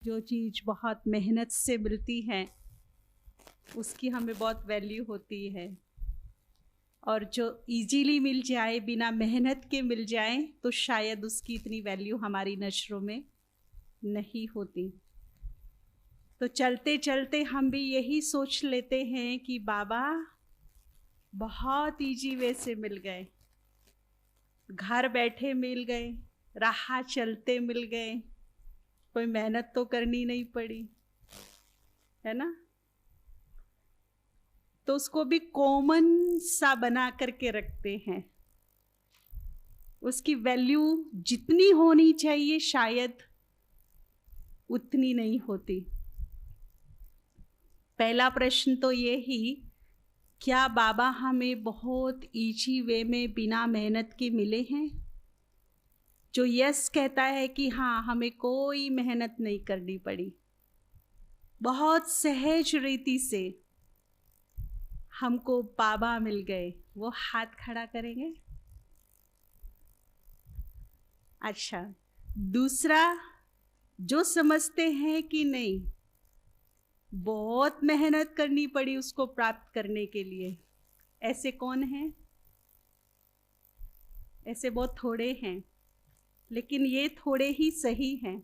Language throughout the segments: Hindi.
जो चीज़ बहुत मेहनत से मिलती है उसकी हमें बहुत वैल्यू होती है, और जो इजीली मिल जाए, बिना मेहनत के मिल जाए, तो शायद उसकी इतनी वैल्यू हमारी नज़रों में नहीं होती। तो चलते चलते हम भी यही सोच लेते हैं कि बाबा बहुत इजी वे से मिल गए, घर बैठे मिल गए, राह चलते मिल गए, कोई मेहनत तो करनी नहीं पड़ी, है ना। तो उसको भी कॉमन सा बना करके रखते हैं। उसकी वैल्यू जितनी होनी चाहिए शायद उतनी नहीं होती। पहला प्रश्न तो ये ही, क्या बाबा हमें बहुत इजी वे में बिना मेहनत के मिले हैं? जो यस कहता है कि हाँ, हमें कोई मेहनत नहीं करनी पड़ी, बहुत सहज रीति से हमको बाबा मिल गए, वो हाथ खड़ा करेंगे। अच्छा, दूसरा, जो समझते हैं कि नहीं, बहुत मेहनत करनी पड़ी उसको प्राप्त करने के लिए, ऐसे कौन हैं? ऐसे बहुत थोड़े हैं, लेकिन ये थोड़े ही सही हैं।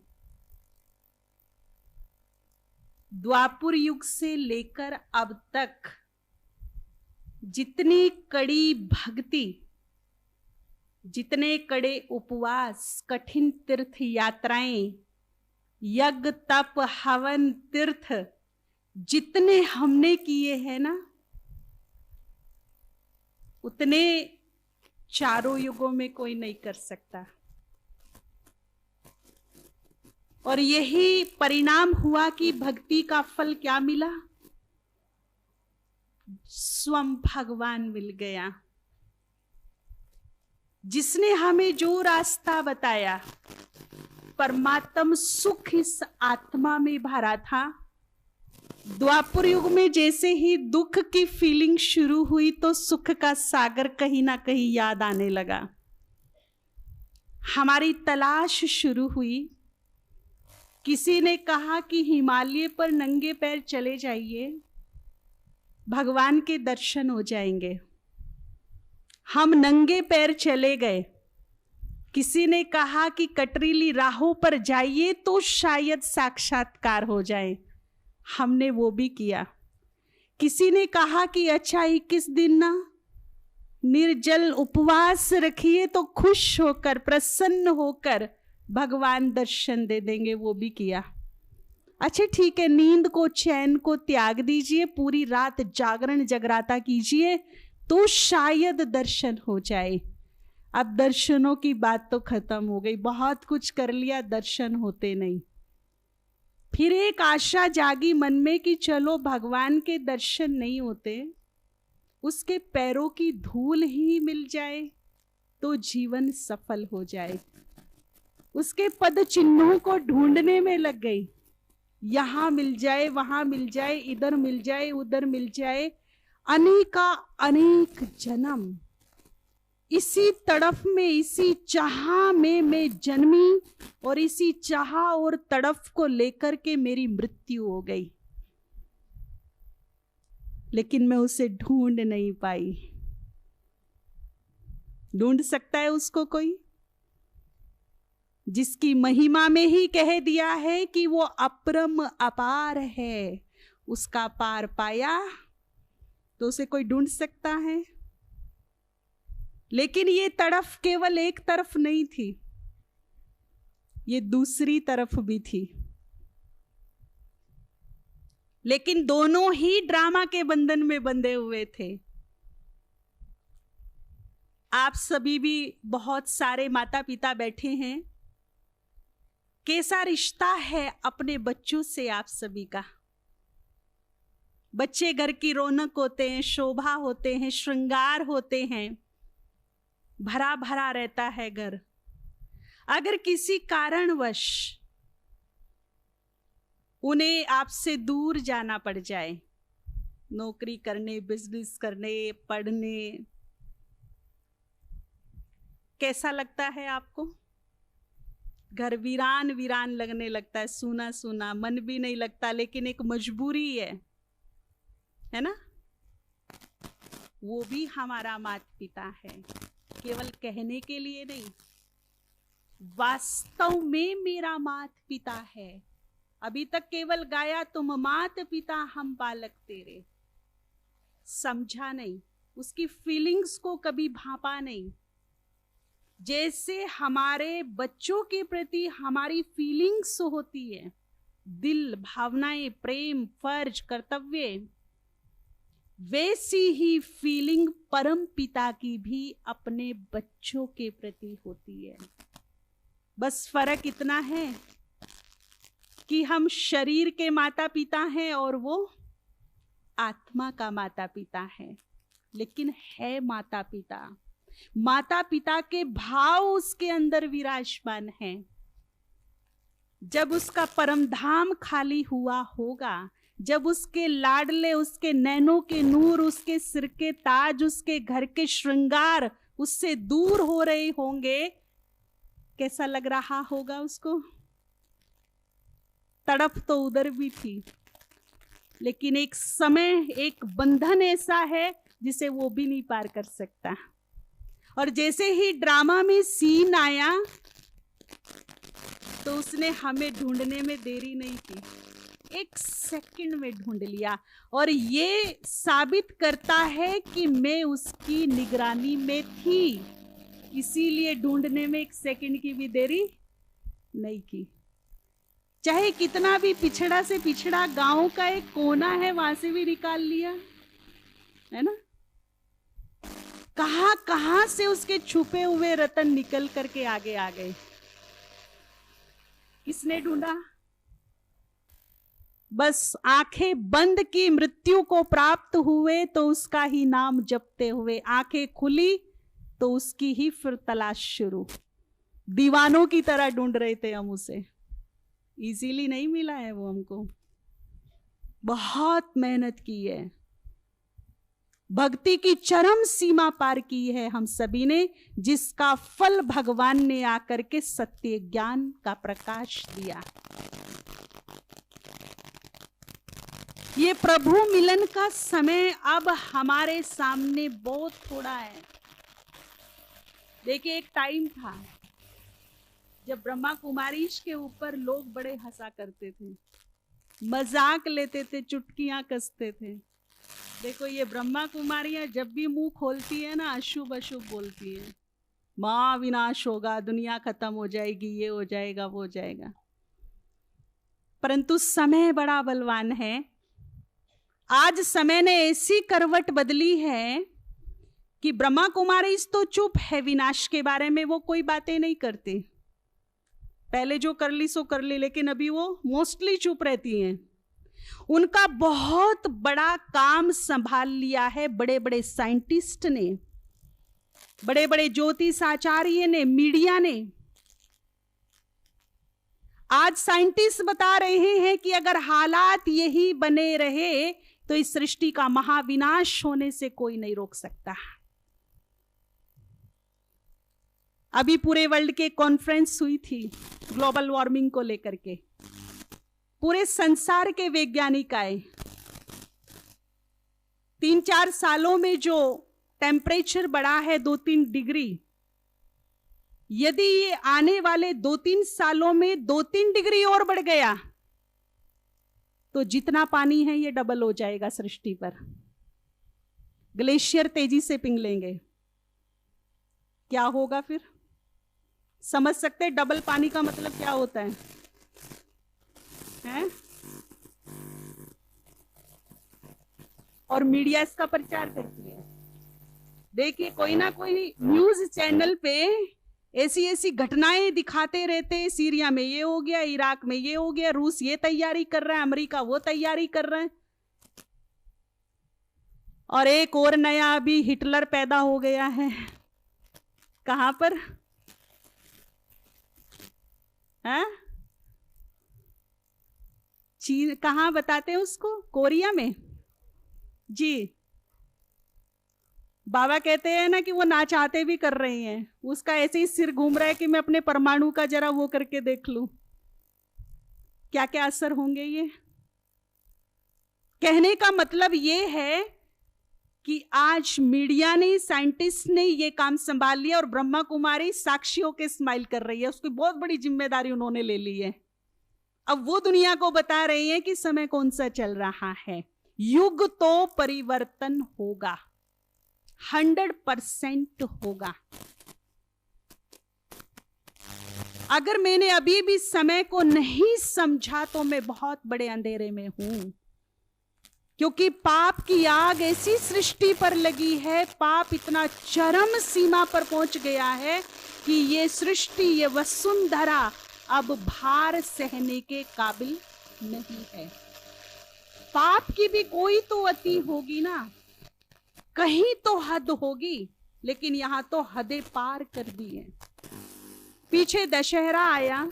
द्वापर युग से लेकर अब तक जितनी कड़ी भक्ति, जितने कड़े उपवास, कठिन तीर्थ यात्राएं, यज्ञ तप हवन तीर्थ जितने हमने किए हैं ना, उतने चारों युगों में कोई नहीं कर सकता। और यही परिणाम हुआ कि भक्ति का फल क्या मिला? स्वयं भगवान मिल गया, जिसने हमें जो रास्ता बताया। परमात्म सुख इस आत्मा में भरा था। द्वापर युग में जैसे ही दुख की फीलिंग शुरू हुई तो सुख का सागर कहीं ना कहीं याद आने लगा। हमारी तलाश शुरू हुई। किसी ने कहा कि हिमालय पर नंगे पैर चले जाइए, भगवान के दर्शन हो जाएंगे। हम नंगे पैर चले गए। किसी ने कहा कि कटरीली राहों पर जाइए तो शायद साक्षात्कार हो जाए, हमने वो भी किया। किसी ने कहा कि अच्छा 21 दिन ना निर्जल उपवास रखिए तो खुश होकर, प्रसन्न होकर भगवान दर्शन दे देंगे, वो भी किया। अच्छा ठीक है, नींद को, चैन को त्याग दीजिए, पूरी रात जागरण जगराता कीजिए तो शायद दर्शन हो जाए। अब दर्शनों की बात तो खत्म हो गई, बहुत कुछ कर लिया, दर्शन होते नहीं। फिर एक आशा जागी मन में कि चलो भगवान के दर्शन नहीं होते, उसके पैरों की धूल ही मिल जाए तो जीवन सफल हो जाए। उसके पद चिन्हों को ढूंढने में लग गई, यहां मिल जाए, वहां मिल जाए, इधर मिल जाए, उधर मिल जाए। अनेका अनेक जन्म इसी तड़फ में, इसी चाह में मैं जन्मी, और इसी चाह और तड़फ को लेकर के मेरी मृत्यु हो गई, लेकिन मैं उसे ढूंढ नहीं पाई। ढूंढ सकता है उसको कोई? जिसकी महिमा में ही कह दिया है कि वो अपरम अपार है, उसका पार पाया, तो उसे कोई ढूंढ सकता है? लेकिन ये तड़फ केवल एक तरफ नहीं थी, ये दूसरी तरफ भी थी। लेकिन दोनों ही ड्रामा के बंधन में बंधे हुए थे। आप सभी भी, बहुत सारे माता पिता बैठे हैं, कैसा रिश्ता है अपने बच्चों से आप सभी का? बच्चे घर की रौनक होते हैं, शोभा होते हैं, श्रृंगार होते हैं, भरा भरा रहता है घर। अगर किसी कारणवश उन्हें आपसे दूर जाना पड़ जाए, नौकरी करने, बिजनेस करने, पढ़ने, कैसा लगता है आपको? घर वीरान वीरान लगने लगता है, सूना सूना, मन भी नहीं लगता, लेकिन एक मजबूरी है ना। वो भी हमारा माता पिता है, केवल कहने के लिए नहीं, वास्तव में मेरा माता पिता है। अभी तक केवल गाया तुम माता पिता हम बालक तेरे, समझा नहीं, उसकी फीलिंग्स को कभी भापा नहीं। जैसे हमारे बच्चों के प्रति हमारी फीलिंग्स होती है, दिल, भावनाएं, प्रेम, फर्ज, कर्तव्य, वैसी ही फीलिंग परम पिता की भी अपने बच्चों के प्रति होती है। बस फर्क इतना है कि हम शरीर के माता पिता हैं और वो आत्मा का माता पिता है, लेकिन है माता पिता। माता पिता के भाव उसके अंदर विराजमान हैं। जब उसका परम धाम खाली हुआ होगा, जब उसके लाडले, उसके नैनों के नूर, उसके सिर के ताज, उसके घर के श्रृंगार उससे दूर हो रहे होंगे, कैसा लग रहा होगा उसको? तड़प तो उधर भी थी, लेकिन एक समय, एक बंधन ऐसा है जिसे वो भी नहीं पार कर सकता। और जैसे ही ड्रामा में सीन आया तो उसने हमें ढूंढने में देरी नहीं की, 1 सेकंड में ढूंढ लिया। और ये साबित करता है कि मैं उसकी निगरानी में थी, इसीलिए ढूंढने में 1 सेकंड की भी देरी नहीं की। चाहे कितना भी पिछड़ा से पिछड़ा गांव का एक कोना है, वहां से भी निकाल लिया, है ना। कहां कहां से उसके छुपे हुए रतन निकल करके आगे आ गए। किसने ढूंढा? बस आंखें बंद की, मृत्यु को प्राप्त हुए तो उसका ही नाम जपते हुए, आंखें खुली तो उसकी ही फिर तलाश शुरू। दीवानों की तरह ढूंढ रहे थे हम उसे, इजीली नहीं मिला है वो हमको, बहुत मेहनत की है, भक्ति की चरम सीमा पार की है हम सभी ने, जिसका फल भगवान ने आकर के सत्य ज्ञान का प्रकाश दिया। ये प्रभु मिलन का समय अब हमारे सामने बहुत थोड़ा है। देखिए, एक टाइम था जब ब्रह्मा कुमारीश के ऊपर लोग बड़े हंसा करते थे, मजाक लेते थे, चुटकियां कसते थे। देखो, ये ब्रह्मा कुमारियां जब भी मुंह खोलती है ना, अशुभ अशुभ बोलती है, मां विनाश होगा, दुनिया खत्म हो जाएगी, ये हो जाएगा, वो हो जाएगा। परंतु समय बड़ा बलवान है। आज समय ने ऐसी करवट बदली है कि ब्रह्मा कुमारी तो चुप है, विनाश के बारे में वो कोई बातें नहीं करते। पहले जो कर ली सो कर ली, लेकिन अभी वो मोस्टली चुप रहती हैं। उनका बहुत बड़ा काम संभाल लिया है बड़े बड़े साइंटिस्ट ने, बड़े बड़े ज्योतिष आचार्य ने, मीडिया ने। आज साइंटिस्ट बता रहे हैं कि अगर हालात यही बने रहे तो इस सृष्टि का महाविनाश होने से कोई नहीं रोक सकता। अभी पूरे वर्ल्ड के कॉन्फ्रेंस हुई थी ग्लोबल वार्मिंग को लेकर के, पूरे संसार के वैज्ञानिक आए। 3-4 सालों में जो टेम्परेचर बढ़ा है 2-3 डिग्री, यदि ये आने वाले 2-3 सालों में 2-3 डिग्री और बढ़ गया तो जितना पानी है ये डबल हो जाएगा सृष्टि पर। ग्लेशियर तेजी से पिघलेंगे। क्या होगा फिर? समझ सकते हैं डबल पानी का मतलब क्या होता है? हैं? और मीडिया इसका प्रचार करती है। देखिए, कोई ना कोई न्यूज चैनल पे ऐसी ऐसी घटनाएं दिखाते रहते हैं, सीरिया में ये हो गया, इराक में ये हो गया, रूस ये तैयारी कर रहा है, अमेरिका वो तैयारी कर रहा है। और एक और नया अभी हिटलर पैदा हो गया है। कहां पर? है चीन, कहां बताते हैं उसको? कोरिया में जी। बाबा कहते हैं ना कि वो ना चाहते भी कर रही हैं, उसका ऐसे ही सिर घूम रहा है कि मैं अपने परमाणु का जरा वो करके देख लूं क्या क्या असर होंगे। ये कहने का मतलब ये है कि आज मीडिया ने, साइंटिस्ट ने ये काम संभाल लिया और ब्रह्मा कुमारी साक्षियों के स्माइल कर रही है, उसकी बहुत बड़ी जिम्मेदारी उन्होंने ले ली है। अब वो दुनिया को बता रही है कि समय कौन सा चल रहा है। युग तो परिवर्तन होगा, 100% होगा। अगर मैंने अभी भी समय को नहीं समझा तो मैं बहुत बड़े अंधेरे में हूं, क्योंकि पाप की आग ऐसी सृष्टि पर लगी है, पाप इतना चरम सीमा पर पहुंच गया है कि ये सृष्टि, ये वसुंधरा अब भार सहने के काबिल नहीं है। पाप की भी कोई तो अति होगी ना, कहीं तो हद होगी, लेकिन यहां तो हदें पार कर दी है। पीछे दशहरा आया,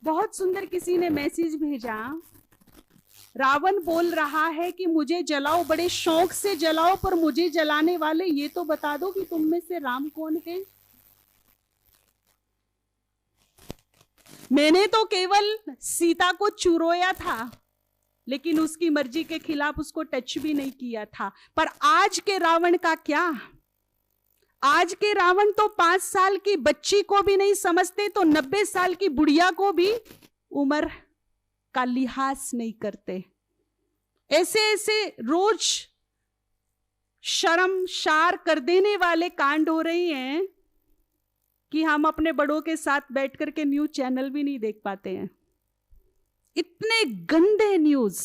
बहुत सुंदर किसी ने मैसेज भेजा, रावण बोल रहा है कि मुझे जलाओ, बड़े शौक से जलाओ, पर मुझे जलाने वाले ये तो बता दो कि तुम में से राम कौन है। मैंने तो केवल सीता को चुरोया था, लेकिन उसकी मर्जी के खिलाफ उसको टच भी नहीं किया था। पर आज के रावण का क्या? आज के रावण तो 5 साल की बच्ची को भी नहीं समझते, तो 90 साल की बुढ़िया को भी उम्र का लिहाज नहीं करते। ऐसे ऐसे रोज शर्मसार कर देने वाले कांड हो रही हैं कि हम अपने बड़ों के साथ बैठ करके न्यूज चैनल भी नहीं देख पाते हैं। इतने गंदे न्यूज।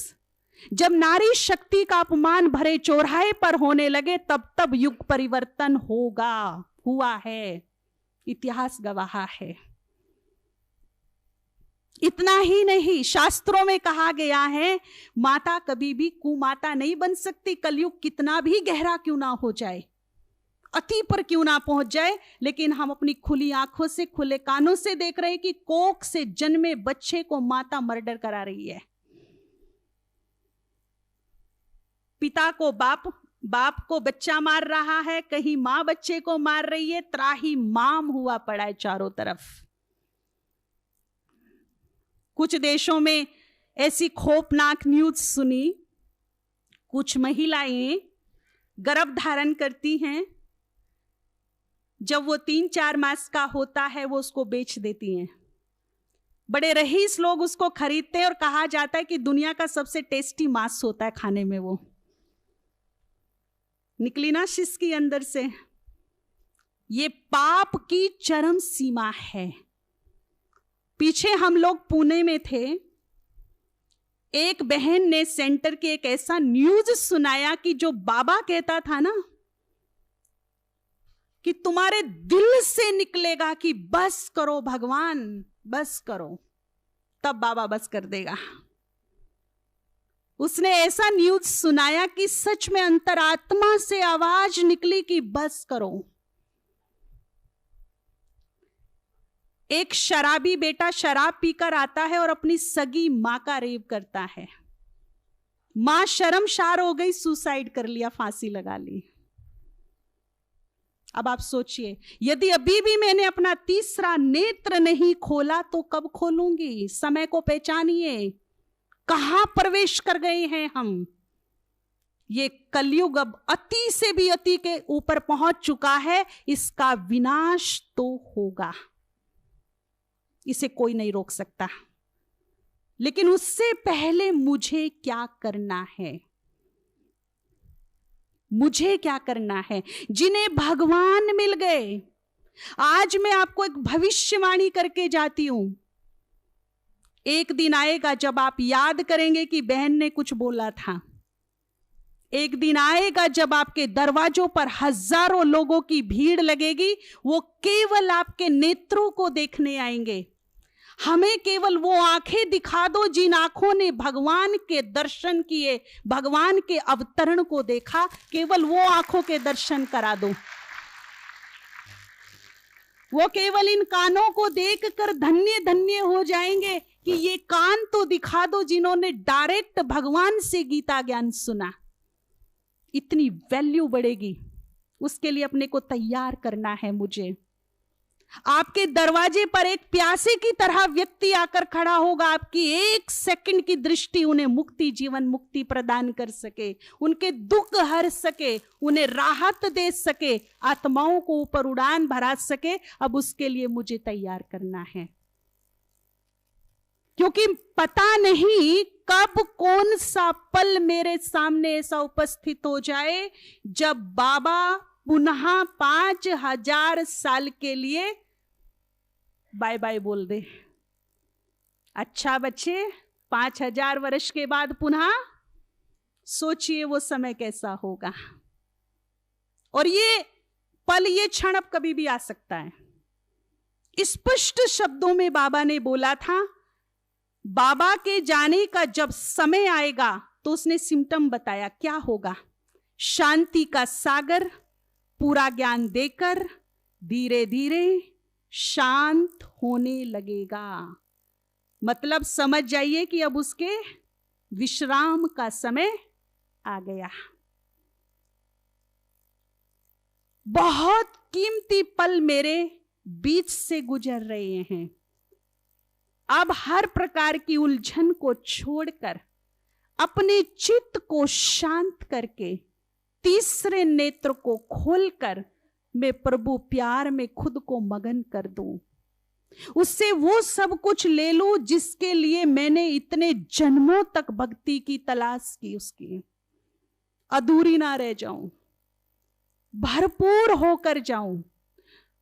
जब नारी शक्ति का अपमान भरे चौराहे पर होने लगे, तब तब युग परिवर्तन होगा, हुआ है, इतिहास गवाह है। इतना ही नहीं, शास्त्रों में कहा गया है माता कभी भी कुमाता नहीं बन सकती। कलयुग कितना भी गहरा क्यों ना हो जाए, अति पर क्यों ना पहुंच जाए, लेकिन हम अपनी खुली आंखों से, खुले कानों से देख रहे हैं कि कोख से जन्मे बच्चे को माता मर्डर करा रही है। पिता को बाप, बाप को बच्चा मार रहा है, कहीं मां बच्चे को मार रही है। त्राही माम हुआ पड़ा है चारों तरफ। कुछ देशों में ऐसी खौफनाक न्यूज सुनी, कुछ महिलाएं गर्भ धारण करती हैं, जब वो 3-4 मास का होता है वो उसको बेच देती हैं। बड़े रईस लोग उसको खरीदते हैं और कहा जाता है कि दुनिया का सबसे टेस्टी मांस होता है खाने में। वो निकली ना शिश्की अंदर से। ये पाप की चरम सीमा है। पीछे हम लोग पुणे में थे, एक बहन ने सेंटर के एक ऐसा न्यूज सुनाया कि जो बाबा कहता था ना कि तुम्हारे दिल से निकलेगा कि बस करो भगवान, बस करो, तब बाबा बस कर देगा। उसने ऐसा न्यूज सुनाया कि सच में अंतरात्मा से आवाज निकली कि बस करो। एक शराबी बेटा शराब पीकर आता है और अपनी सगी मां का रेप करता है। मां शर्मसार हो गई, सुसाइड कर लिया, फांसी लगा ली। अब आप सोचिए, यदि अभी भी मैंने अपना तीसरा नेत्र नहीं खोला तो कब खोलूंगी? समय को पहचानिए, कहां प्रवेश कर गए हैं हम। ये कलयुग अब अति से भी अति के ऊपर पहुंच चुका है। इसका विनाश तो होगा, इसे कोई नहीं रोक सकता। लेकिन उससे पहले मुझे क्या करना है? मुझे क्या करना है? जिन्हें भगवान मिल गए, आज मैं आपको एक भविष्यवाणी करके जाती हूं। एक दिन आएगा जब आप याद करेंगे कि बहन ने कुछ बोला था। एक दिन आएगा जब आपके दरवाजों पर हजारों लोगों की भीड़ लगेगी। वो केवल आपके नेत्रों को देखने आएंगे। हमें केवल वो आंखें दिखा दो जिन आंखों ने भगवान के दर्शन किए, भगवान के अवतरण को देखा। केवल वो आंखों के दर्शन करा दो। वो केवल इन कानों को देखकर धन्य धन्य हो जाएंगे कि ये कान तो दिखा दो जिन्होंने डायरेक्ट भगवान से गीता ज्ञान सुना। इतनी वैल्यू बढ़ेगी, उसके लिए अपने को तैयार करना है मुझे। आपके दरवाजे पर एक प्यासे की तरह व्यक्ति आकर खड़ा होगा, आपकी एक सेकंड की दृष्टि उन्हें मुक्ति, जीवन मुक्ति प्रदान कर सके, उनके दुख हर सके, उन्हें राहत दे सके, आत्माओं को ऊपर उड़ान भरा सके। अब उसके लिए मुझे तैयार करना है, क्योंकि पता नहीं कब कौन सा पल मेरे सामने ऐसा उपस्थित हो जाए जब बाबा पुनः 5000 साल के लिए बाय बाय बोल दे। अच्छा बच्चे, 5000 वर्ष के बाद पुनः सोचिए वो समय कैसा होगा। और ये पल, ये क्षण अब कभी भी आ सकता है। स्पष्ट शब्दों में बाबा ने बोला था, बाबा के जाने का जब समय आएगा तो उसने सिम्टम बताया क्या होगा। शांति का सागर पूरा ज्ञान देकर धीरे धीरे शांत होने लगेगा। मतलब समझ जाइए कि अब उसके विश्राम का समय आ गया। बहुत कीमती पल मेरे बीच से गुजर रहे हैं। अब हर प्रकार की उलझन को छोड़कर, अपने चित्त को शांत करके, तीसरे नेत्र को खोलकर मैं प्रभु प्यार में खुद को मगन कर दूं, उससे वो सब कुछ ले लूं जिसके लिए मैंने इतने जन्मों तक भक्ति की तलाश की, उसकी अधूरी ना रह जाऊं, भरपूर होकर जाऊं।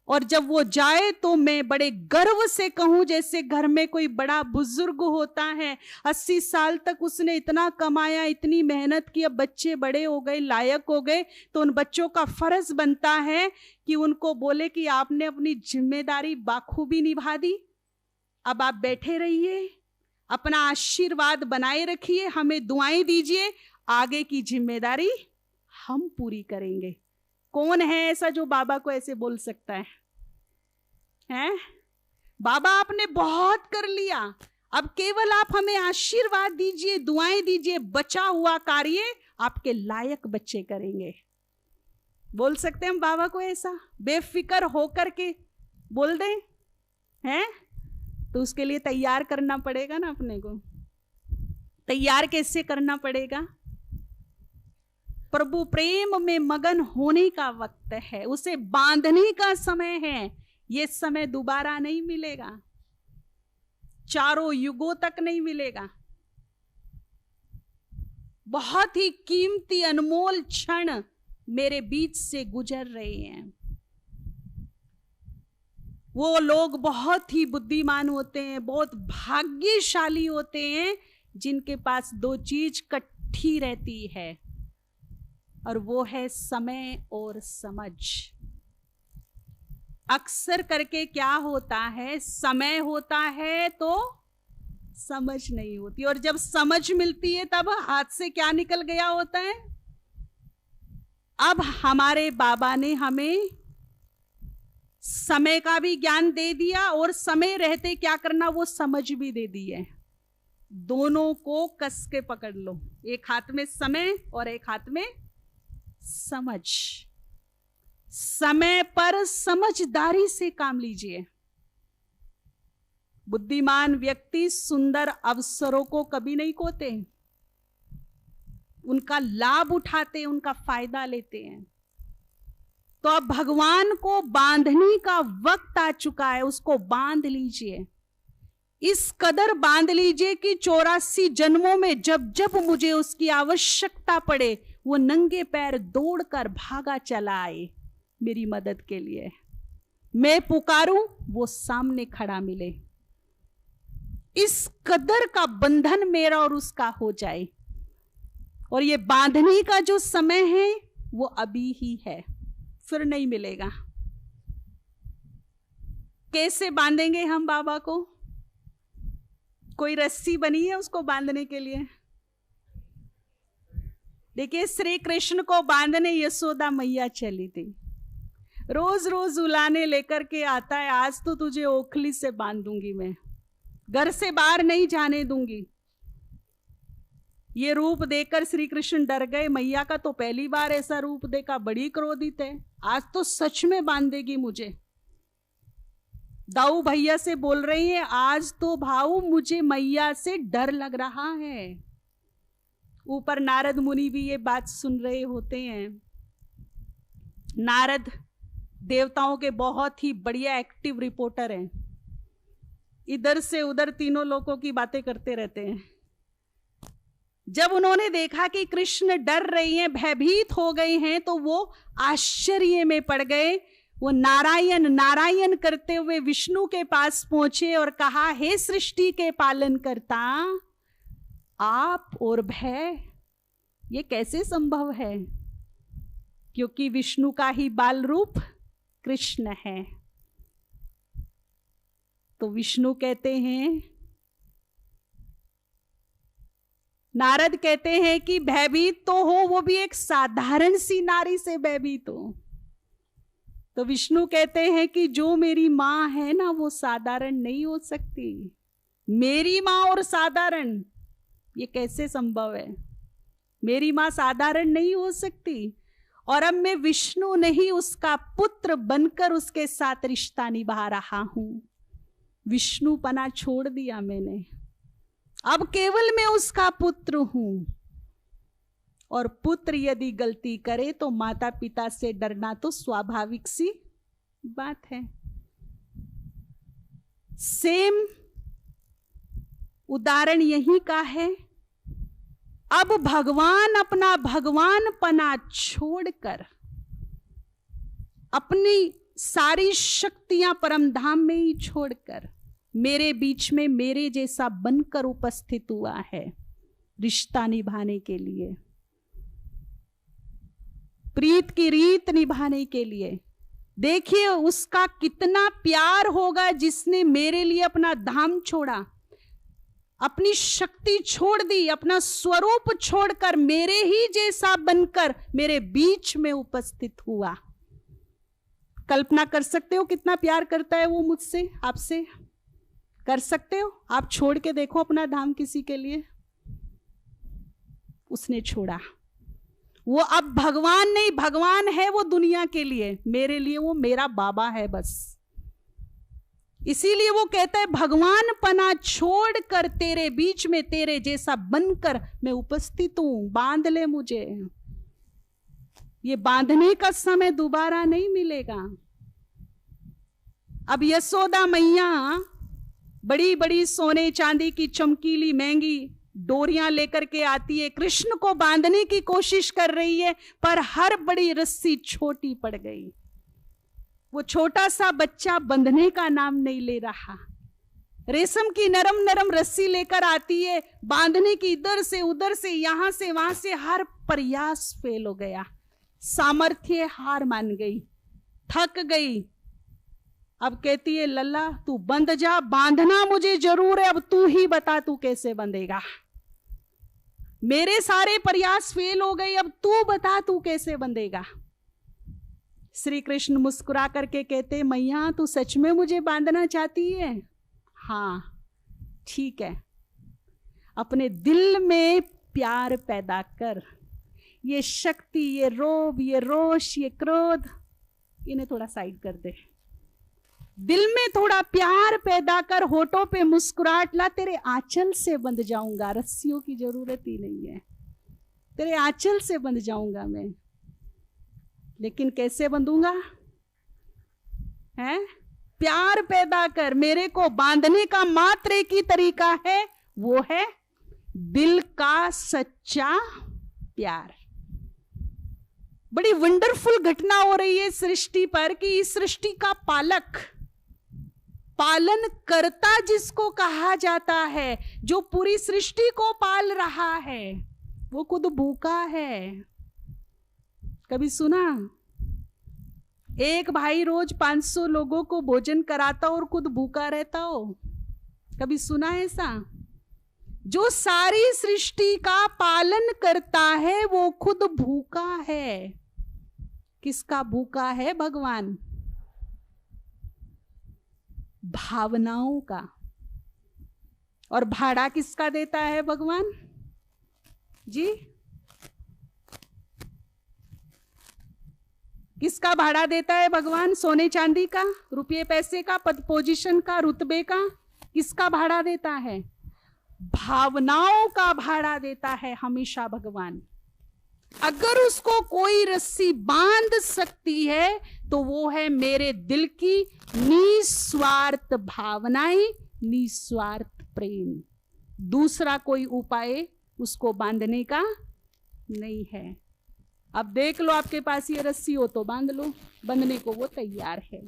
और जब वो जाए तो मैं बड़े गर्व से कहूं, जैसे घर में कोई बड़ा बुजुर्ग होता है, 80 साल तक उसने इतना कमाया, इतनी मेहनत की, अब बच्चे बड़े हो गए, लायक हो गए, तो उन बच्चों का फर्ज बनता है कि उनको बोले कि आपने अपनी जिम्मेदारी बाखूबी निभा दी, अब आप बैठे रहिए, अपना आशीर्वाद बनाए रखिए, हमें दुआएं दीजिए, आगे की जिम्मेदारी हम पूरी करेंगे। कौन है ऐसा जो बाबा को ऐसे बोल सकता है? हैं? बाबा आपने बहुत कर लिया, अब केवल आप हमें आशीर्वाद दीजिए, दुआएं दीजिए, बचा हुआ कार्य आपके लायक बच्चे करेंगे। बोल सकते हैं हम बाबा को ऐसा बेफिक्र होकर के बोल दें? हैं? तो उसके लिए तैयार करना पड़ेगा ना अपने को। तैयार कैसे करना पड़ेगा? प्रभु प्रेम में मगन होने का वक्त है, उसे बांधने का समय है। ये समय दोबारा नहीं मिलेगा, चारों युगों तक नहीं मिलेगा। बहुत ही कीमती अनमोल क्षण मेरे बीच से गुजर रहे हैं। वो लोग बहुत ही बुद्धिमान होते हैं, बहुत भाग्यशाली होते हैं, जिनके पास दो चीज इकट्ठी रहती है, और वो है समय और समझ। अक्सर करके क्या होता है, समय होता है तो समझ नहीं होती, और जब समझ मिलती है तब हाथ से क्या निकल गया होता है। अब हमारे बाबा ने हमें समय का भी ज्ञान दे दिया, और समय रहते क्या करना वो समझ भी दे दी है। दोनों को कस के पकड़ लो, एक हाथ में समय और एक हाथ में समझ। समय पर समझदारी से काम लीजिए। बुद्धिमान व्यक्ति सुंदर अवसरों को कभी नहीं खोते, उनका लाभ उठाते, उनका फायदा लेते हैं। तो अब भगवान को बांधने का वक्त आ चुका है, उसको बांध लीजिए। इस कदर बांध लीजिए कि 84 जन्मों में जब जब मुझे उसकी आवश्यकता पड़े, वो नंगे पैर दौड़कर भागा चला आए मेरी मदद के लिए। मैं पुकारूं, वो सामने खड़ा मिले। इस कदर का बंधन मेरा और उसका हो जाए। और ये बांधने का जो समय है वो अभी ही है, फिर नहीं मिलेगा। कैसे बांधेंगे हम बाबा को? कोई रस्सी बनी है उसको बांधने के लिए? देखिए, श्री कृष्ण को बांधने यशोदा मैया चली थी। रोज रोज उलाने लेकर के आता है, आज तो तुझे ओखली से बांध दूंगी, मैं घर से बाहर नहीं जाने दूंगी। ये रूप देखकर श्री कृष्ण डर गए। मैया का तो पहली बार ऐसा रूप देखा, बड़ी क्रोधित है, आज तो सच में बांध देगी मुझे। दाऊ भैया से बोल रही है, आज तो भाऊ मुझे मैया से डर लग रहा है। ऊपर नारद मुनि भी ये बात सुन रहे होते हैं। नारद देवताओं के बहुत ही बढ़िया एक्टिव रिपोर्टर हैं, इधर से उधर तीनों लोगों की बातें करते रहते हैं। जब उन्होंने देखा कि कृष्ण डर रही हैं, भयभीत हो गए हैं, तो वो आश्चर्य में पड़ गए। वो नारायण नारायण करते हुए विष्णु के पास पहुंचे और कहा, हे सृष्टि के पालन करता, आप और भय, ये कैसे संभव है? क्योंकि विष्णु का ही बाल रूप कृष्ण है। तो विष्णु कहते हैं, नारद कहते हैं कि भयभीत तो हो, वो भी एक साधारण सी नारी से भयभीत हो। तो विष्णु कहते हैं कि जो मेरी मां है ना, वो साधारण नहीं हो सकती। मेरी मां और साधारण, ये कैसे संभव है? मेरी मां साधारण नहीं हो सकती। और अब मैं विष्णु नहीं, उसका पुत्र बनकर उसके साथ रिश्ता निभा रहा हूं। विष्णुपना छोड़ दिया मैंने, अब केवल मैं उसका पुत्र हूं। और पुत्र यदि गलती करे तो माता पिता से डरना तो स्वाभाविक सी बात है। सेम उदाहरण यही का है। अब भगवान अपना भगवानपना छोड़कर अपनी सारी शक्तियां परमधाम में ही छोड़कर मेरे बीच में मेरे जैसा बनकर उपस्थित हुआ है, रिश्ता निभाने के लिए, प्रीत की रीत निभाने के लिए। देखिए उसका कितना प्यार होगा जिसने मेरे लिए अपना धाम छोड़ा, अपनी शक्ति छोड़ दी, अपना स्वरूप छोड़कर मेरे ही जैसा बनकर मेरे बीच में उपस्थित हुआ। कल्पना कर सकते हो कितना प्यार करता है वो मुझसे, आपसे? कर सकते हो? आप छोड़ के देखो अपना धाम किसी के लिए। उसने छोड़ा। वो अब भगवान नहीं, भगवान है वो दुनिया के लिए, मेरे लिए वो मेरा बाबा है बस। इसीलिए वो कहता है, भगवानपना छोड़कर तेरे बीच में तेरे जैसा बनकर मैं उपस्थित हूं, बांध ले मुझे। ये बांधने का समय दोबारा नहीं मिलेगा। अब यशोदा मैया बड़ी बड़ी सोने चांदी की चमकीली महंगी डोरियां लेकर के आती है, कृष्ण को बांधने की कोशिश कर रही है, पर हर बड़ी रस्सी छोटी पड़ गई। वो छोटा सा बच्चा बंधने का नाम नहीं ले रहा। रेशम की नरम नरम रस्सी लेकर आती है, बांधने की इधर से उधर से यहां से वहां से, हर प्रयास फेल हो गया। सामर्थ्य हार मान गई, थक गई। अब कहती है, लल्ला तू बंध जा, बांधना मुझे जरूर है, अब तू ही बता तू कैसे बंधेगा। मेरे सारे प्रयास फेल हो गए, अब तू बता तू कैसे बंधेगा। श्री कृष्ण मुस्कुरा करके कहते, मैया तू सच में मुझे बांधना चाहती है? हाँ ठीक है। अपने दिल में प्यार पैदा कर। ये शक्ति, ये रोब, ये रोष, ये क्रोध, इन्हें थोड़ा साइड कर दे। दिल में थोड़ा प्यार पैदा कर, होठों पे मुस्कुराहट ला। तेरे आंचल से बंध जाऊंगा, रस्सियों की जरूरत ही नहीं है, तेरे आंचल से बंध जाऊंगा मैं। लेकिन कैसे बंधूंगा? है प्यार पैदा कर। मेरे को बांधने का मात्र एक ही तरीका है, वो है दिल का सच्चा प्यार। बड़ी वंडरफुल घटना हो रही है सृष्टि पर कि इस सृष्टि का पालक, पालन करता जिसको कहा जाता है, जो पूरी सृष्टि को पाल रहा है, वो खुद भूखा है। कभी सुना? एक भाई रोज 500 लोगों को भोजन कराता और खुद भूखा रहता हो? कभी सुना ऐसा? जो सारी सृष्टि का पालन करता है वो खुद भूखा है। किसका भूखा है? भगवान। भावनाओं का। और भाड़ा किसका देता है? भगवान। जी, किसका भाड़ा देता है भगवान? सोने चांदी का, रुपये पैसे का, पद पोजीशन का, रुतबे का? किसका भाड़ा देता है? भावनाओं का भाड़ा देता है हमेशा भगवान। अगर उसको कोई रस्सी बांध सकती है तो वो है मेरे दिल की निस्वार्थ भावनाएं, निस्वार्थ प्रेम। दूसरा कोई उपाय उसको बांधने का नहीं है। अब देख लो, आपके पास ये रस्सी हो तो बांध लो, बंधने को वो तैयार है,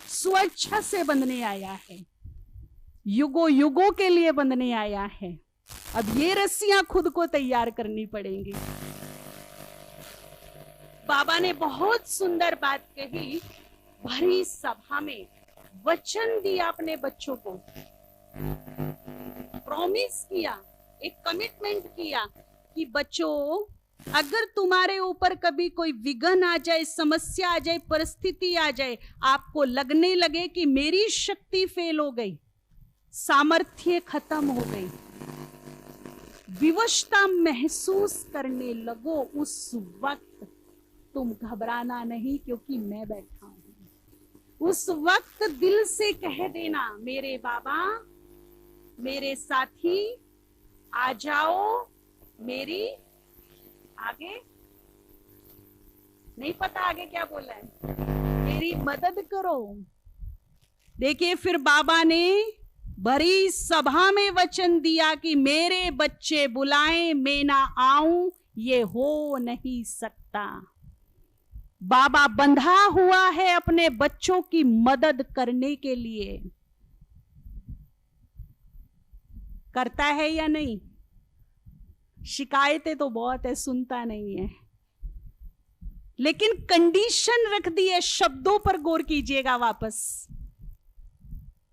स्वेच्छा से बंधने आया है, युगों युगों के लिए बंधने आया है। अब ये रस्सियां खुद को तैयार करनी पड़ेंगी। बाबा ने बहुत सुंदर बात कही, भरी सभा में वचन दिया अपने बच्चों को, प्रॉमिस किया, एक कमिटमेंट किया कि बच्चों, अगर तुम्हारे ऊपर कभी कोई विघ्न आ जाए, समस्या आ जाए, परिस्थिति आ जाए, आपको लगने लगे कि मेरी शक्ति फेल हो गई, सामर्थ्य खत्म हो गई, विवशता महसूस करने लगो, उस वक्त तुम घबराना नहीं, क्योंकि मैं बैठा हूं। उस वक्त दिल से कह देना, मेरे बाबा, मेरे साथी, आ जाओ मेरी, आगे नहीं पता आगे क्या बोला है, मेरी मदद करो। देखिए, फिर बाबा ने भरी सभा में वचन दिया कि मेरे बच्चे बुलाएं, मैं ना आऊं, ये हो नहीं सकता। बाबा बंधा हुआ है अपने बच्चों की मदद करने के लिए। करता है या नहीं? शिकायतें तो बहुत है, सुनता नहीं है, लेकिन कंडीशन रख दी है। शब्दों पर गौर कीजिएगा वापस।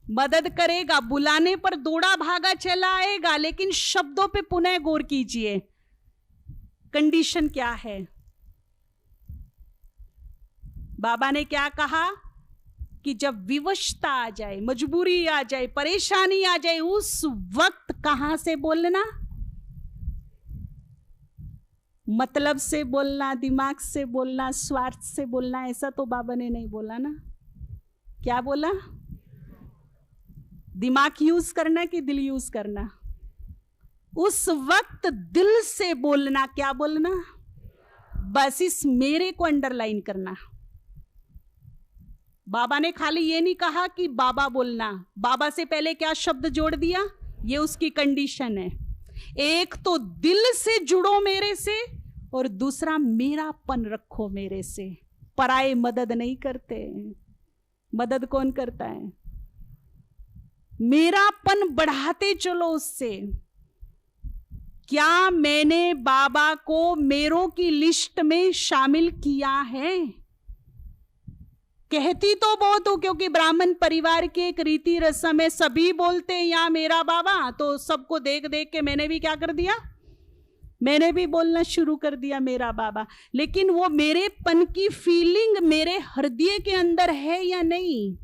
मदद करेगा, बुलाने पर दौड़ा भागा चला आएगा, लेकिन शब्दों पे पुनः गौर कीजिए। कंडीशन क्या है? बाबा ने क्या कहा कि जब विवशता आ जाए, मजबूरी आ जाए, परेशानी आ जाए, उस वक्त कहां से बोलना? मतलब से बोलना, दिमाग से बोलना, स्वार्थ से बोलना, ऐसा तो बाबा ने नहीं बोला ना। क्या बोला? दिमाग यूज करना कि दिल यूज करना? उस वक्त दिल से बोलना। क्या बोलना? बस इस मेरे को अंडरलाइन करना। बाबा ने खाली ये नहीं कहा कि बाबा बोलना, बाबा से पहले क्या शब्द जोड़ दिया? ये उसकी कंडीशन है। एक तो दिल से जुड़ो मेरे से, और दूसरा मेरापन रखो मेरे से। पराये मदद नहीं करते। मदद कौन करता है? मेरापन बढ़ाते चलो उससे। क्या मैंने बाबा को मेरों की लिस्ट में शामिल किया है? कहती तो बहुत हूं, क्योंकि ब्राह्मण परिवार की एक रीति रस्म है, सभी बोलते हैं यहाँ मेरा बाबा, तो सबको देख देख के मैंने भी क्या कर दिया? मैंने भी बोलना शुरू कर दिया मेरा बाबा। लेकिन वो मेरेपन की फीलिंग मेरे हृदय के अंदर है या नहीं?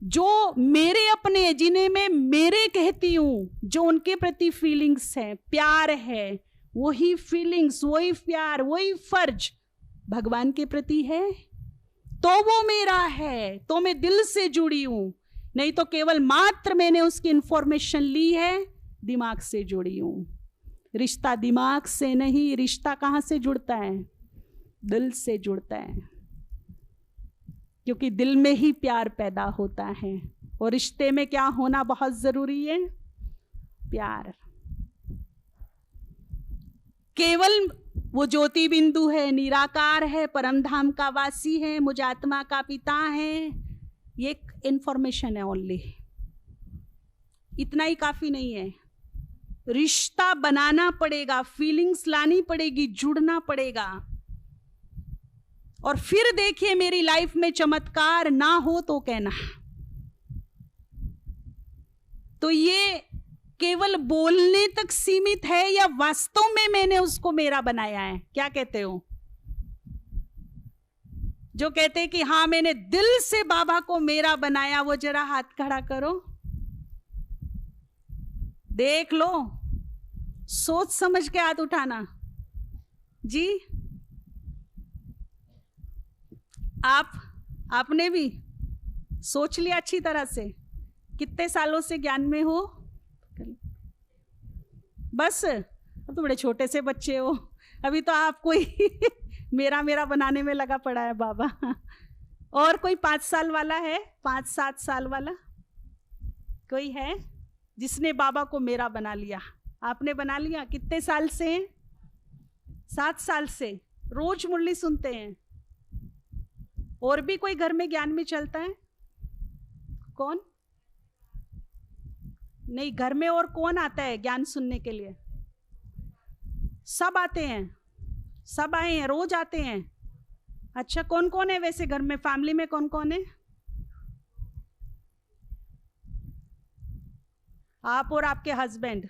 जो मेरे अपने, जिन्हें मैं मेरे कहती हूं, जो उनके प्रति फीलिंग्स है, प्यार है, वही फीलिंग्स, वही प्यार, वही फर्ज भगवान के प्रति है, तो वो मेरा है, तो मैं दिल से जुड़ी हूं। नहीं तो केवल मात्र मैंने उसकी इंफॉर्मेशन ली है, दिमाग से जुड़ी हूं। रिश्ता दिमाग से नहीं, रिश्ता कहां से जुड़ता है? दिल से जुड़ता है, क्योंकि दिल में ही प्यार पैदा होता है। और रिश्ते में क्या होना बहुत जरूरी है? प्यार। केवल वो ज्योति बिंदु है, निराकार है, परम धाम का वासी है, मुझ आत्मा का पिता है, ये इंफॉर्मेशन है ओनली। इतना ही काफी नहीं है। रिश्ता बनाना पड़ेगा, फीलिंग्स लानी पड़ेगी, जुड़ना पड़ेगा। और फिर देखिए मेरी लाइफ में चमत्कार ना हो तो कहना। तो ये केवल बोलने तक सीमित है या वास्तव में मैंने उसको मेरा बनाया है? क्या कहते हो? जो कहते हैं कि हाँ मैंने दिल से बाबा को मेरा बनाया, वो जरा हाथ खड़ा करो, देख लो। सोच समझ के हाथ उठाना जी। आपने भी सोच लिया अच्छी तरह से? कितने सालों से ज्ञान में हो? बस अब तो बड़े छोटे से बच्चे हो, अभी तो आपको ही मेरा मेरा बनाने में लगा पड़ा है बाबा। और कोई 5 साल वाला है? 5-7 साल वाला कोई है जिसने बाबा को मेरा बना लिया? आपने बना लिया? कितने साल से? 7 साल से रोज मुरली सुनते हैं। और भी कोई घर में ज्ञान में चलता है? कौन? नहीं, घर में और कौन आता है ज्ञान सुनने के लिए? सब आते हैं, सब आए हैं, रोज आते हैं। अच्छा, कौन कौन है वैसे घर में? फैमिली में कौन कौन है? आप और आपके हस्बैंड।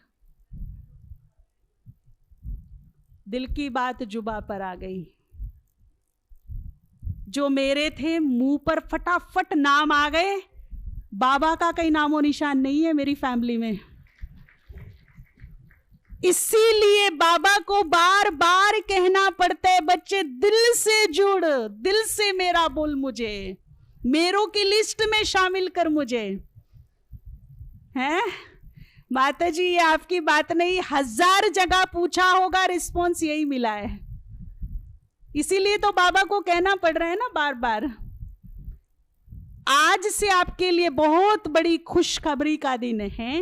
दिल की बात जुबा पर आ गई। जो मेरे थे मुंह पर फटाफट नाम आ गए, बाबा का कहीं नामो निशान नहीं है मेरी फैमिली में। इसीलिए बाबा को बार बार कहना पड़ता है, बच्चे दिल से जुड़, दिल से मेरा बोल, मुझे मेरों की लिस्ट में शामिल कर मुझे। हैं माता जी, ये आपकी बात नहीं, 1000 जगह पूछा होगा, रिस्पॉन्स यही मिला है। इसीलिए तो बाबा को कहना पड़ रहा है ना बार बार। आज से आपके लिए बहुत बड़ी खुशखबरी का दिन है।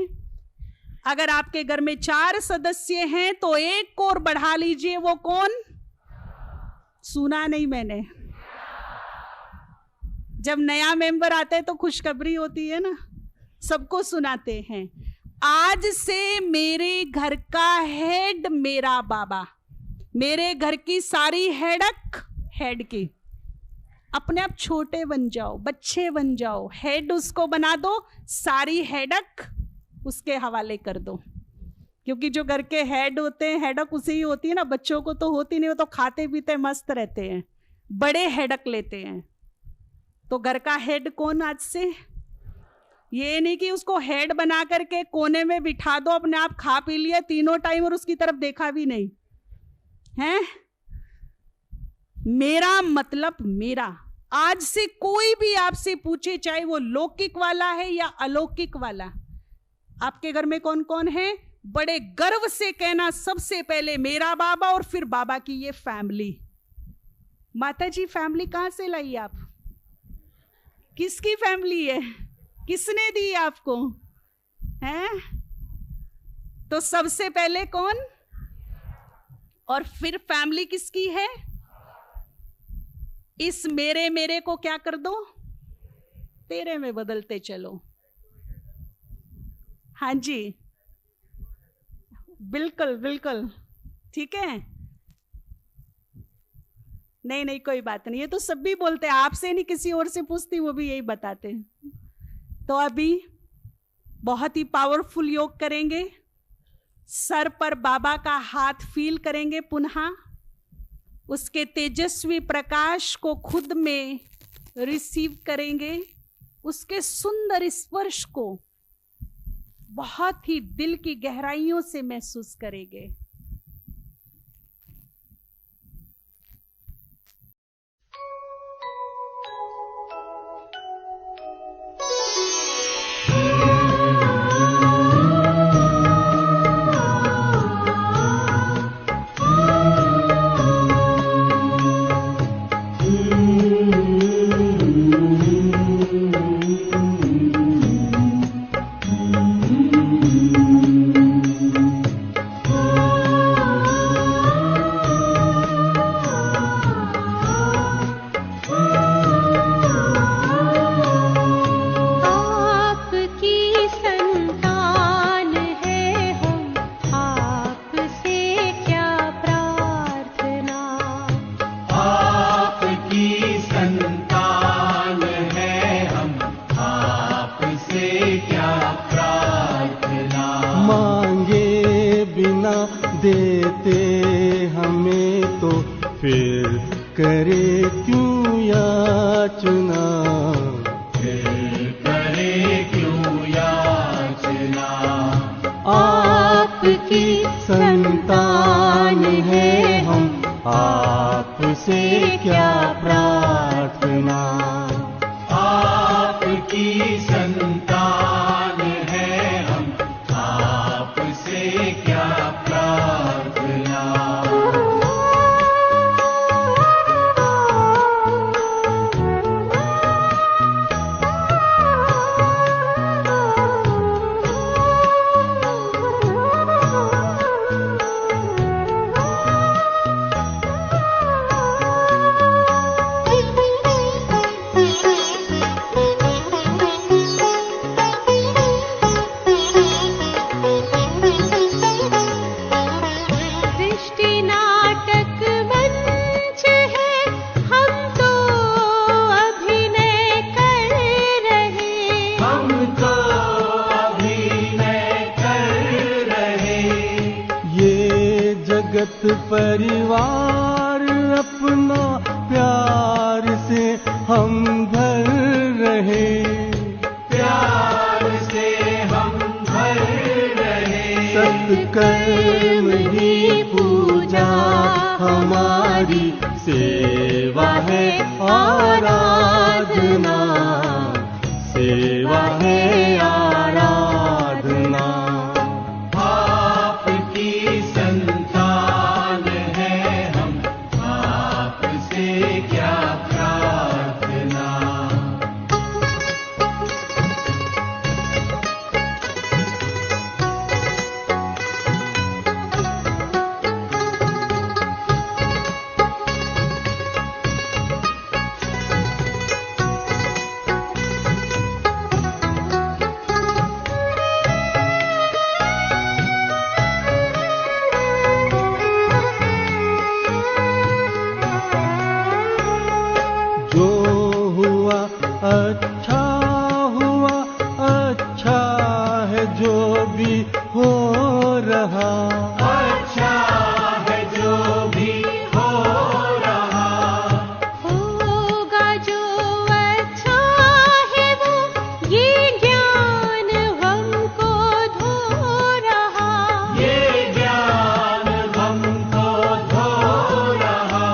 अगर आपके घर में 4 सदस्य हैं तो एक को और बढ़ा लीजिए। वो कौन? सुना नहीं मैंने। जब नया मेंबर आता है तो खुशखबरी होती है ना, सबको सुनाते हैं। आज से मेरे घर का हेड मेरा बाबा, मेरे घर की सारी हेड की। अपने आप छोटे बन जाओ, बच्चे बन जाओ, हेड उसको बना दो, सारी हेडक उसके हवाले कर दो। क्योंकि जो घर के हेड होते हैं, हेडक उसे ही होती है ना, बच्चों को तो होती नहीं, वो तो खाते पीते मस्त रहते हैं, बड़े हेडक लेते हैं। तो घर का हेड कौन आज से? ये नहीं कि उसको हेड बना करके कोने में बिठा दो, अपने आप खा पी लिया तीनों टाइम और उसकी तरफ देखा भी नहीं है। मेरा मतलब मेरा। आज से कोई भी आपसे पूछे, चाहे वो लौकिक वाला है या अलौकिक वाला, आपके घर में कौन कौन है, बड़े गर्व से कहना सबसे पहले मेरा बाबा और फिर बाबा की ये फैमिली। माता जी, फैमिली कहां से लाई आप? किसकी फैमिली है? किसने दी आपको? हैं? तो सबसे पहले कौन और फिर फैमिली किसकी है? इस मेरे को क्या कर दो, तेरे में बदलते चलो। हाँ जी, बिल्कुल बिल्कुल, ठीक है। नहीं कोई बात नहीं, ये तो सब भी बोलते हैं, आपसे नहीं किसी और से पूछती, वो भी यही बताते हैं। तो अभी बहुत ही पावरफुल योग करेंगे। सर पर बाबा का हाथ फील करेंगे, पुनः उसके तेजस्वी प्रकाश को खुद में रिसीव करेंगे, उसके सुंदर स्पर्श को बहुत ही दिल की गहराइयों से महसूस करेंगे। देते हमें तो फिर करे क्यों याचना, फिर करे क्यों याचना। आपकी संतान हैं हम, आपसे क्या प्रार्थना। आपकी संतान हैं हम, आपसे क्या प्रार्थना। जगत परिवार अपना प्यार से हम भर रहे, प्यार से हम भर रहे। सत्कर्म ही पूजा हमारी, सेवा है आराधना, सेवा है आराधना। आपकी संतान हैं हम, आपसे क्या प्रार्थना। जो हुआ अच्छा हुआ, अच्छा है जो भी हो रहा, अच्छा है जो भी हो रहा। होगा जो अच्छा है वो, ये ज्ञान हमको धो रहा, ये ज्ञान हमको धो रहा।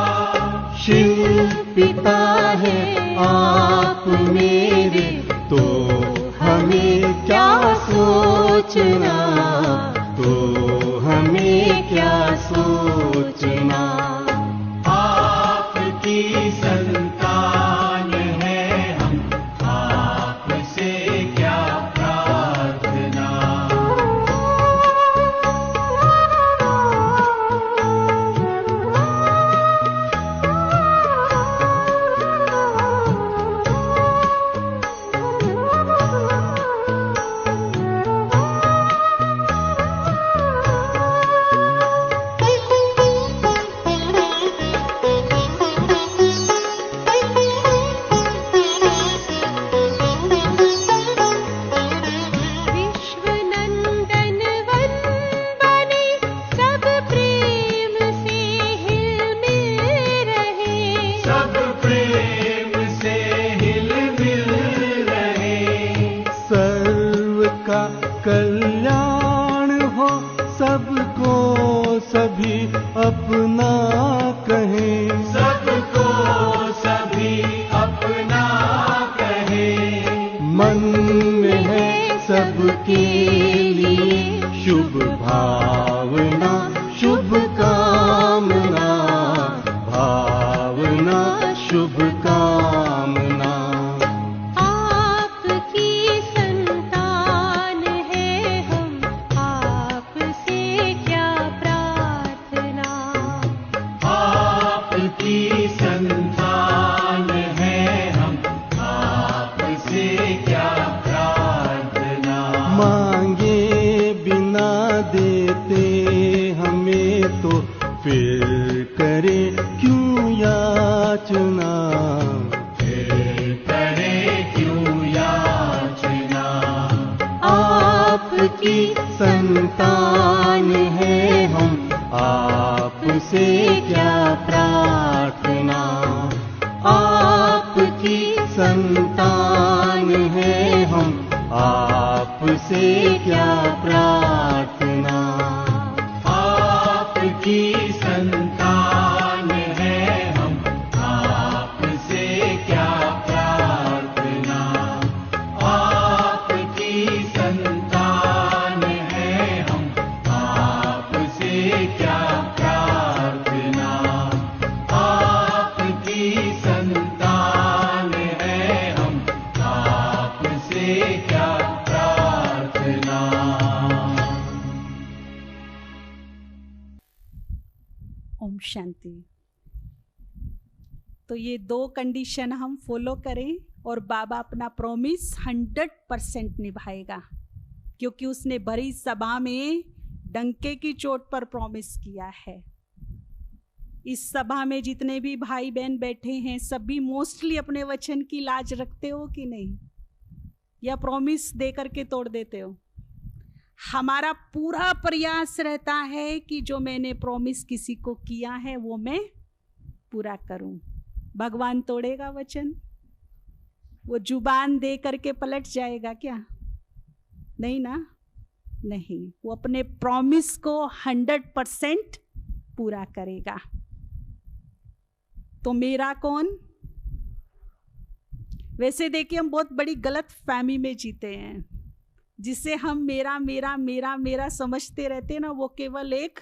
शिव पिता है आप मेरे, तो हमें क्या सोचना, तो हमें क्या सोचना। आपकी संतान हैं हम, आपसे क्या प्रार्थना। विश्व नंदन वन बने, सब प्रेम से हिल मिल रहे, सब प्रेम से हिल मिल रहे। सर्व का कल्याण हो, सबको सभी अपना कहें, सबको सभी अपना कहे। मन में है सबके लिए शुभ भावना, शुभ कामना, भावना शुभ कामना। आपकी संतान हैं हम, आपसे क्या प्रार्थना। आपकी संतान हैं हम, आपसे क्या प्रार्थना। मांगे बिना देते हमें तो फिर करे क्यों याचना, फिर करे क्यों याचना। आपकी संतान हैं हम, आपसे क्या प्रार्थना। आपकी संतान हैं हम, आपसे क्या प्रार्थना। आपकी संतान है हम, आपसे क्या प्रार्थना। आपकी संतान है हम, आपसे क्या प्रार्थना। आपकी संतान है हम, आपसे क्या प्रार्थना। ओम शांति। तो ये 2 कंडीशन हम फॉलो करें और बाबा अपना प्रॉमिस 100% निभाएगा, क्योंकि उसने बड़ी सभा में डंके की चोट पर प्रॉमिस किया है। इस सभा में जितने भी भाई बहन बैठे हैं सभी मोस्टली अपने वचन की लाज रखते हो कि नहीं, या प्रॉमिस दे करके तोड़ देते हो? हमारा पूरा प्रयास रहता है कि जो मैंने प्रॉमिस किसी को किया है वो मैं पूरा करूं। भगवान तोड़ेगा वचन? वो जुबान दे करके पलट जाएगा क्या? नहीं ना, नहीं। वो अपने प्रॉमिस को 100% पूरा करेगा। तो मेरा कौन? वैसे देखिए, हम बहुत बड़ी गलत फहमी में जीते हैं। जिसे हम मेरा मेरा मेरा मेरा समझते रहते हैं ना, वो केवल एक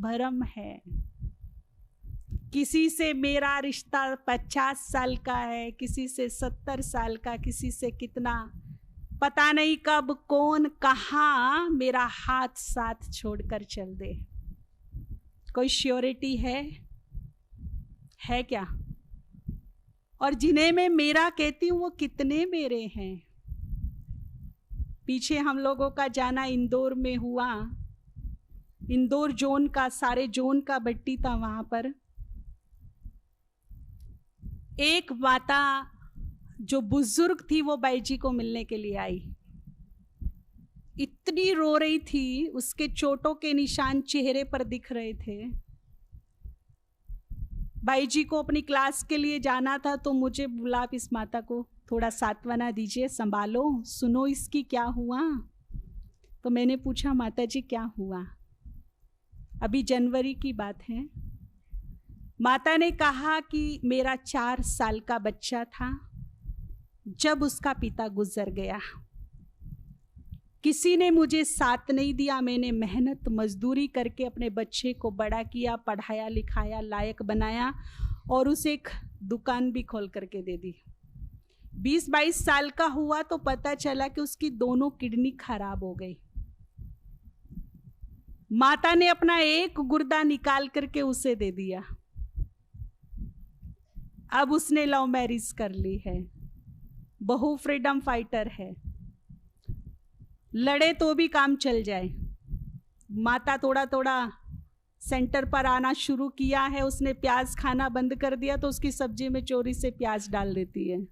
भ्रम है। किसी से मेरा रिश्ता 50 साल का है, किसी से 70 साल का, किसी से कितना, पता नहीं कब कौन कहाँ मेरा हाथ साथ छोड़कर चल दे। कोई श्योरिटी है क्या? और जिन्हें मैं मेरा कहती हूँ वो कितने मेरे हैं। पीछे हम लोगों का जाना इंदौर में हुआ। इंदौर जोन का, सारे जोन का भट्टी था। वहां पर एक माता जो बुजुर्ग थी वो बाई जी को मिलने के लिए आई। इतनी रो रही थी, उसके चोटों के निशान चेहरे पर दिख रहे थे। बाई जी को अपनी क्लास के लिए जाना था, तो मुझे बोला आप इस माता को थोड़ा सांत्वना दीजिए, संभालो, सुनो इसकी क्या हुआ। तो मैंने पूछा माता जी क्या हुआ? अभी जनवरी की बात है। माता ने कहा कि मेरा 4 साल का बच्चा था जब उसका पिता गुजर गया। किसी ने मुझे साथ नहीं दिया। मैंने मेहनत मजदूरी करके अपने बच्चे को बड़ा किया, पढ़ाया लिखाया, लायक बनाया और उसे एक दुकान भी खोल करके दे दी। 20-22 साल का हुआ तो पता चला कि उसकी दोनों किडनी खराब हो गई। माता ने अपना एक गुर्दा निकाल करके उसे दे दिया। अब उसने लव मैरिज कर ली है, बहु फ्रीडम फाइटर है, लड़े तो भी काम चल जाए। माता थोड़ा थोड़ा सेंटर पर आना शुरू किया है। उसने प्याज खाना बंद कर दिया तो उसकी सब्जी में चोरी से प्याज डाल देती है।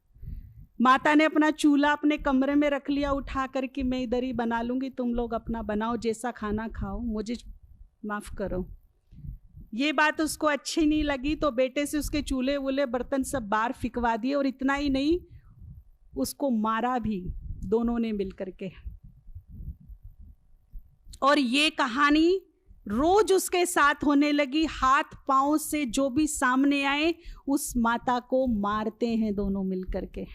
माता ने अपना चूल्हा अपने कमरे में रख लिया उठा कर कि मैं इधर ही बना लूंगी, तुम लोग अपना बनाओ, जैसा खाना खाओ, मुझे माफ करो। ये बात उसको अच्छी नहीं लगी तो बेटे से उसके चूल्हे वूल्हे बर्तन सब बाहर फिकवा दिए। और इतना ही नहीं, उसको मारा भी दोनों ने मिलकर के। और ये कहानी रोज उसके साथ होने लगी। हाथ पांव से जो भी सामने आए उस माता को मारते हैं दोनों मिलकर के।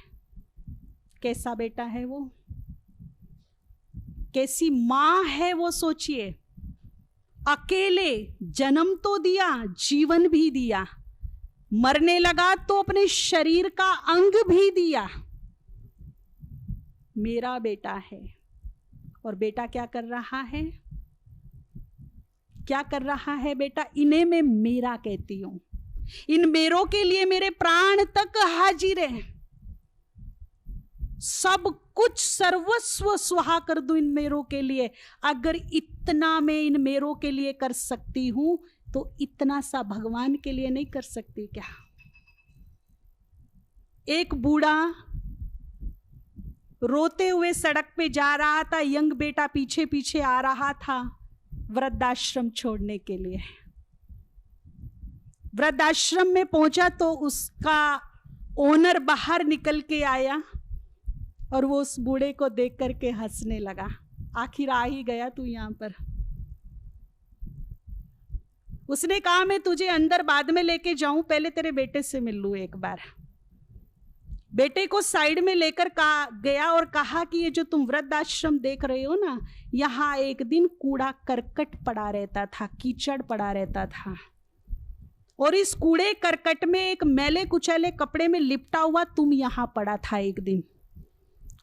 कैसा बेटा है वो, कैसी मां है वो, सोचिए। अकेले जन्म तो दिया, जीवन भी दिया, मरने लगा तो अपने शरीर का अंग भी दिया। मेरा बेटा है। और बेटा क्या कर रहा है? क्या कर रहा है बेटा? इन्हें मैं मेरा कहती हूं। इन मेरों के लिए मेरे प्राण तक हाजिर है। सब कुछ सर्वस्व सुहा कर दूं इन मेरों के लिए। अगर इतना मैं इन मेरों के लिए कर सकती हूं तो इतना सा भगवान के लिए नहीं कर सकती क्या? एक बूढ़ा रोते हुए सड़क पे जा रहा था। यंग बेटा पीछे पीछे आ रहा था वृद्धाश्रम छोड़ने के लिए। वृद्धाश्रम में पहुंचा तो उसका ओनर बाहर निकल के आया और वो उस बूढ़े को देख करके हंसने लगा। आखिर आ ही गया तू यहां पर। उसने कहा मैं तुझे अंदर बाद में लेके जाऊं, पहले तेरे बेटे से मिल लूं एक बार। बेटे को साइड में लेकर गया और कहा कि ये जो तुम वृद्धाश्रम देख रहे हो ना, यहाँ एक दिन कूड़ा करकट पड़ा रहता था, कीचड़ पड़ा रहता था, और इस कूड़े करकट में एक मैले कुचैले कपड़े में लिपटा हुआ तुम यहाँ पड़ा था एक दिन।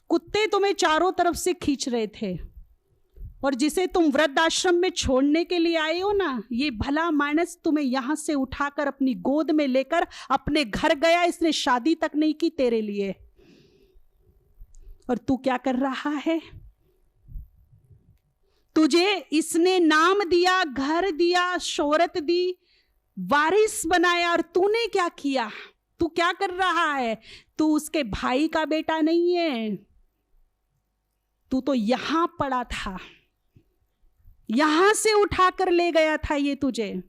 कुत्ते तुम्हें चारों तरफ से खींच रहे थे, और जिसे तुम वृद्धाश्रम में छोड़ने के लिए आए हो ना, ये भला मानस तुम्हें यहां से उठाकर अपनी गोद में लेकर अपने घर गया। इसने शादी तक नहीं की तेरे लिए, और तू क्या कर रहा है? तुझे इसने नाम दिया, घर दिया, शोहरत दी, वारिस बनाया, और तूने क्या किया? तू क्या कर रहा है? तू उसके भाई का बेटा नहीं है, तू तो यहां पड़ा था, यहां से उठाकर ले गया था ये तुझे।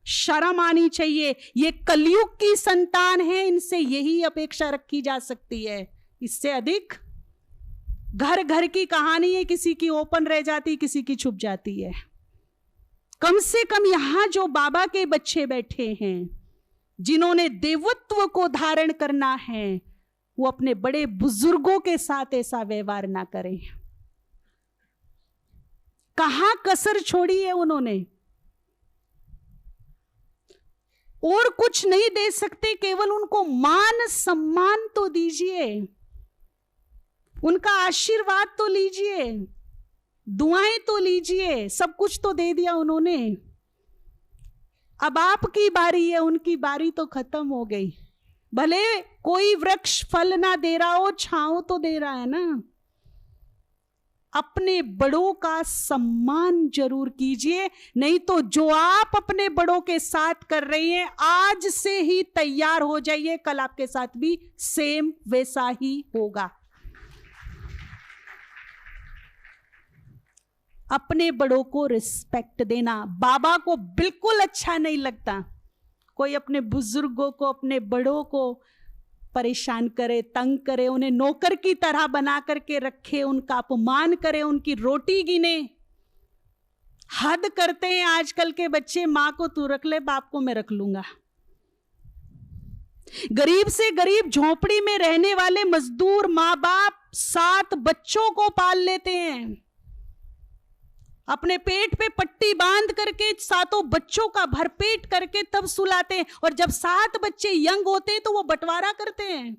शर्म आनी चाहिए। ये कलयुग की संतान है, इनसे यही अपेक्षा रखी जा सकती है, इससे अधिक। घर घर की कहानी है, किसी की ओपन रह जाती, किसी की छुप जाती है। कम से कम यहां जो बाबा के बच्चे बैठे हैं, जिन्होंने देवत्व को धारण करना है, वो अपने बड़े बुजुर्गों के साथ ऐसा व्यवहार ना करें। कहां कसर छोड़ी है उन्होंने? और कुछ नहीं दे सकते, केवल उनको मान सम्मान तो दीजिए, उनका आशीर्वाद तो लीजिए, दुआएं तो लीजिए। सब कुछ तो दे दिया उन्होंने, अब आपकी बारी है। उनकी बारी तो खत्म हो गई। भले कोई वृक्ष फल ना दे रहा हो, छांव तो दे रहा है ना। अपने बड़ों का सम्मान जरूर कीजिए, नहीं तो जो आप अपने बड़ों के साथ कर रही हैं, आज से ही तैयार हो जाइए, कल आपके साथ भी सेम वैसा ही होगा। अपने बड़ों को रिस्पेक्ट देना बाबा को बिल्कुल अच्छा नहीं लगता। कोई अपने बुजुर्गों को, अपने बड़ों को परेशान करे, तंग करे, उन्हें नौकर की तरह बना करके रखे, उनका अपमान करे, उनकी रोटी गिने। हद करते हैं आजकल के बच्चे। मां को तू रख ले, बाप को मैं रख लूंगा। गरीब से गरीब झोपड़ी में रहने वाले मजदूर माँ बाप 7 बच्चों को पाल लेते हैं, अपने पेट पे पट्टी बांध करके 7 बच्चों का भरपेट करके तब सुलाते हैं, और जब 7 बच्चे यंग होते हैं तो वो बंटवारा करते हैं।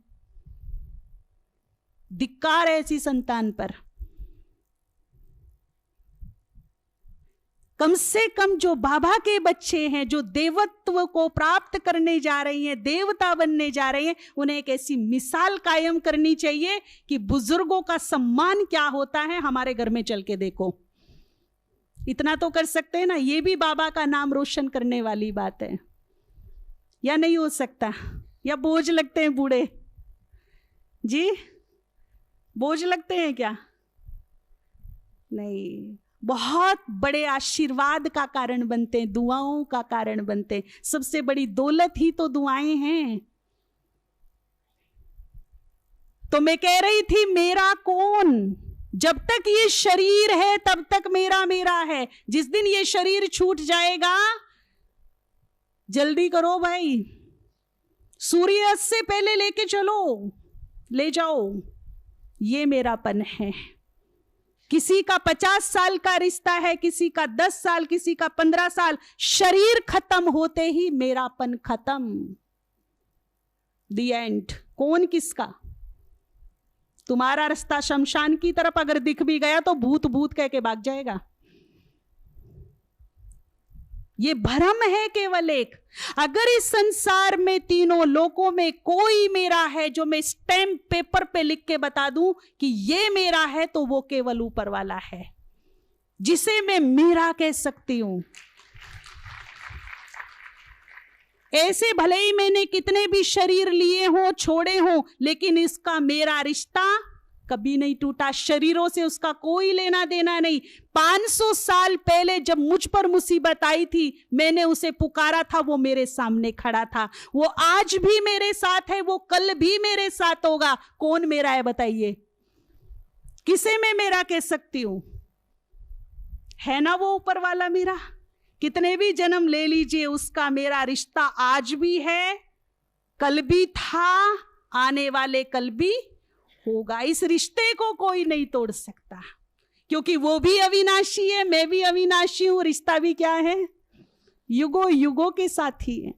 धिक्कार है ऐसी संतान पर। कम से कम जो बाबा के बच्चे हैं, जो देवत्व को प्राप्त करने जा रही हैं, देवता बनने जा रहे हैं, उन्हें एक ऐसी मिसाल कायम करनी चाहिए कि बुजुर्गों का सम्मान क्या होता है। हमारे घर में चल के देखो, इतना तो कर सकते हैं ना। ये भी बाबा का नाम रोशन करने वाली बात है, या नहीं हो सकता? या बोझ लगते हैं बूढ़े जी? बोझ लगते हैं क्या? नहीं, बहुत बड़े आशीर्वाद का कारण बनते हैं, दुआओं का कारण बनते हैं। सबसे बड़ी दौलत ही तो दुआएं हैं। तो मैं कह रही थी, मेरा कौन? जब तक ये शरीर है तब तक मेरा मेरा है। जिस दिन ये शरीर छूट जाएगा, जल्दी करो भाई, सूर्यास्त से पहले लेके चलो, ले जाओ। ये मेरापन है। किसी का 50 साल का रिश्ता है, किसी का 10 साल, किसी का 15 साल। शरीर खत्म होते ही मेरापन खत्म। The end. कौन किसका? तुम्हारा रास्ता शमशान की तरफ अगर दिख भी गया तो भूत भूत कह के भाग जाएगा। ये भ्रम है केवल एक। अगर इस संसार में, तीनों लोकों में कोई मेरा है जो मैं स्टैम्प पेपर पे लिख के बता दूं कि ये मेरा है, तो वो केवल ऊपर वाला है, जिसे मैं मेरा कह सकती हूं। ऐसे भले ही मैंने कितने भी शरीर लिए हों, छोड़े हों, लेकिन इसका मेरा रिश्ता कभी नहीं टूटा। शरीरों से उसका कोई लेना देना नहीं। 500 साल पहले जब मुझ पर मुसीबत आई थी, मैंने उसे पुकारा था, वो मेरे सामने खड़ा था। वो आज भी मेरे साथ है, वो कल भी मेरे साथ होगा। कौन मेरा है बताइए? किसे मैं मेरा कह सकती हूं? है ना वो ऊपर वाला मेरा। कितने भी जन्म ले लीजिए, उसका मेरा रिश्ता आज भी है, कल भी था, आने वाले कल भी होगा। इस रिश्ते को कोई नहीं तोड़ सकता, क्योंकि वो भी अविनाशी है, मैं भी अविनाशी हूं। रिश्ता भी क्या है? युगों युगों के साथी है।